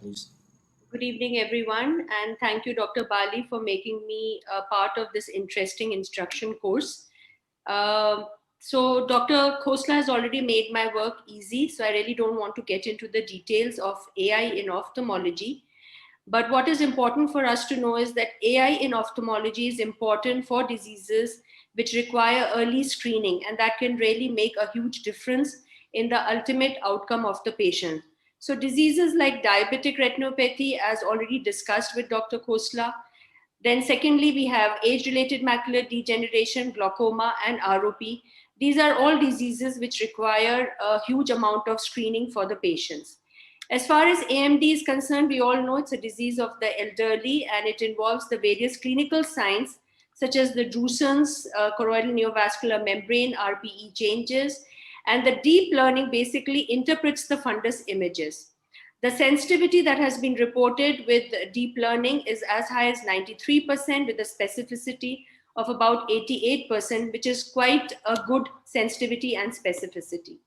Please. Good evening, everyone, and thank you, Dr. Bali, for making me a part of this interesting instruction course. Um Dr. Khosla has already made my work easy, so I really don't want to get into the details of AI in ophthalmology. But what is important for us to know is that AI in ophthalmology is important for diseases which require early screening, and that can really make a huge difference in the ultimate outcome of the patient. So, diseases like diabetic retinopathy, as already discussed with Dr. Khosla. Then, secondly, we have age related macular degeneration, glaucoma, and ROP. These are all diseases which require a huge amount of screening for the patients. As far as AMD is concerned, we all know it's a disease of the elderly and it involves the various clinical signs such as the drusen's choroidal neovascular membrane, RPE changes, and the deep learning basically interprets the fundus images. The sensitivity that has been reported with deep learning is as high as 93% with a specificity of about 88%, which is quite a good sensitivity and specificity.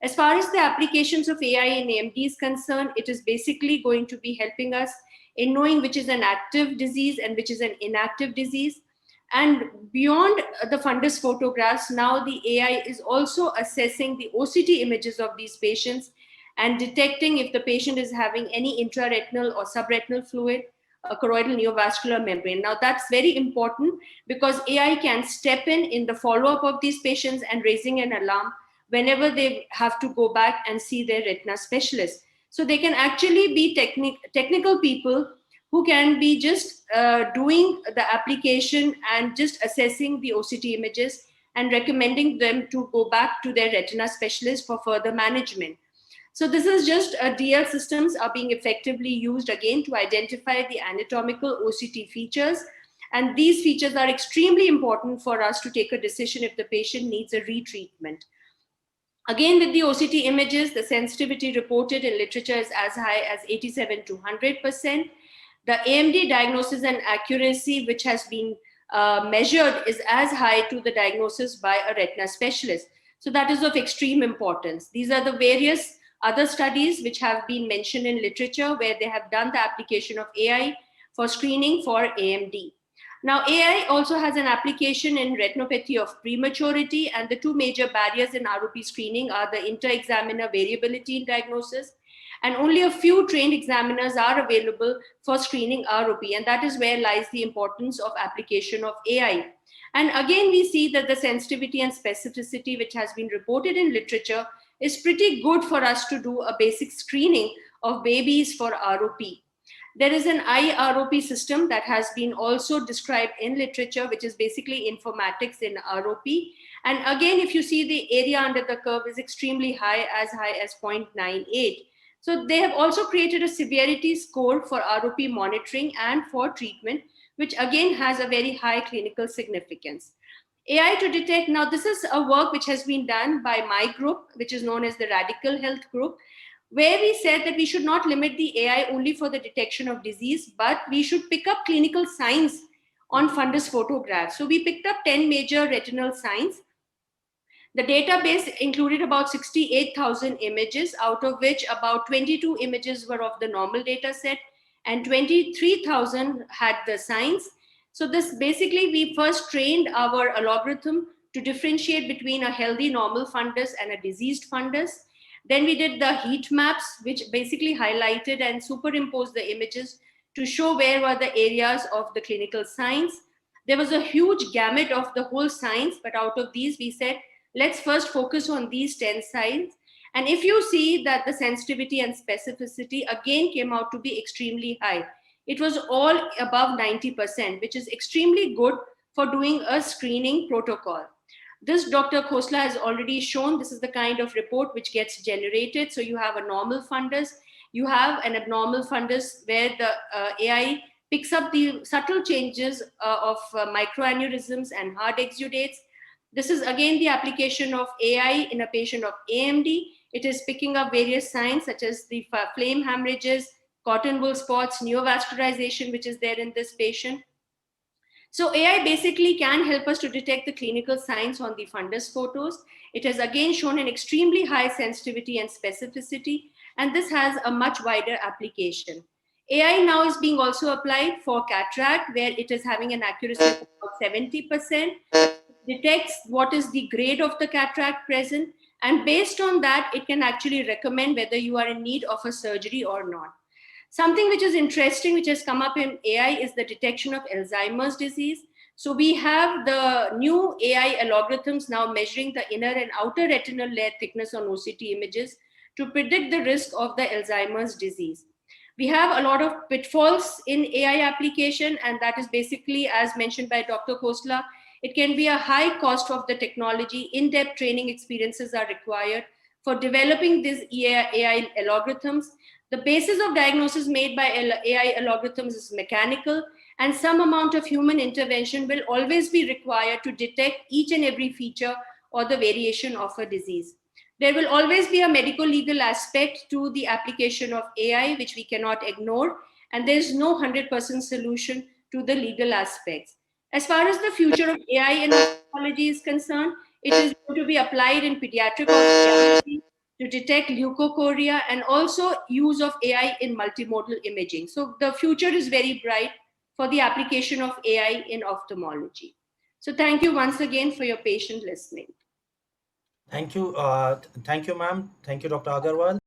As far as the applications of AI in AMD is concerned, it is basically going to be helping us in knowing which is an active disease and which is an inactive disease. And beyond the fundus photographs, now the AI is also assessing the OCT images of these patients and detecting if the patient is having any intraretinal or subretinal fluid, a choroidal neovascular membrane. Now, that's very important because AI can step in the follow up of these patients and raising an alarm whenever they have to go back and see their retina specialist. So they can actually be technical people who can be just doing the application and just assessing the OCT images and recommending them to go back to their retina specialist for further management. So this is just DL systems are being effectively used again to identify the anatomical OCT features. And these features are extremely important for us to take a decision if the patient needs a retreatment. Again, with the OCT images, the sensitivity reported in literature is as high as 87 to 100%. The AMD diagnosis and accuracy, which has been measured, is as high to the diagnosis by a retina specialist. So that is of extreme importance. These are the various other studies which have been mentioned in literature where they have done the application of AI for screening for AMD. Now, AI also has an application in retinopathy of prematurity, and the two major barriers in ROP screening are the inter-examiner variability in diagnosis, and only a few trained examiners are available for screening ROP, and that is where lies the importance of application of AI. And again, we see that the sensitivity and specificity, which has been reported in literature, is pretty good for us to do a basic screening of babies for ROP. There is an IROP system that has been also described in literature, which is basically informatics in ROP. And again, if you see the area under the curve is extremely high as 0.98. So they have also created a severity score for ROP monitoring and for treatment, which again has a very high clinical significance. AI to detect, now this is a work which has been done by my group, which is known as the Radical Health Group, where we said that we should not limit the AI only for the detection of disease, but we should pick up clinical signs on fundus photographs. So we picked up 10 major retinal signs. The database included about 68,000 images, out of which about 22 images were of the normal data set and 23,000 had the signs. So this basically, we first trained our algorithm to differentiate between a healthy normal fundus and a diseased fundus. Then we did the heat maps, which basically highlighted and superimposed the images to show where were the areas of the clinical signs. There was a huge gamut of the whole signs, but out of these, we said, let's first focus on these 10 signs. And if you see that the sensitivity and specificity again came out to be extremely high, it was all above 90%, which is extremely good for doing a screening protocol. This Dr. Khosla has already shown. This is the kind of report which gets generated. So you have a normal fundus, you have an abnormal fundus where the AI picks up the subtle changes of microaneurysms and hard exudates. This is again the application of AI in a patient of AMD. It is picking up various signs such as the flame hemorrhages, cotton wool spots, neovascularization, which is there in this patient. So AI basically can help us to detect the clinical signs on the fundus photos. It has again shown an extremely high sensitivity and specificity. and this has a much wider application. AI now is being also applied for cataract, where it is having an accuracy of about 70%, detects what is the grade of the cataract present, and based on that, it can actually recommend whether you are in need of a surgery or not. Something which is interesting, which has come up in AI, is the detection of Alzheimer's disease. So we have the new AI algorithms now measuring the inner and outer retinal layer thickness on OCT images to predict the risk of the Alzheimer's disease. We have a lot of pitfalls in AI application, and that is basically, as mentioned by Dr. Khosla, it can be a high cost of the technology. In-depth training experiences are required for developing these AI algorithms. The basis of diagnosis made by AI algorithms is mechanical, and some amount of human intervention will always be required to detect each and every feature or the variation of a disease. There will always be a medical legal aspect to the application of AI, which we cannot ignore, and there is no 100% solution to the legal aspects. As far as the future of AI in ophthalmology is concerned, it is going to be applied in pediatric ophthalmology to detect leukocoria, and also use of AI in multimodal imaging. So the future is very bright for the application of AI in ophthalmology. So thank you once again for your patient listening. Thank you, ma'am. Thank you, Dr. Agarwal.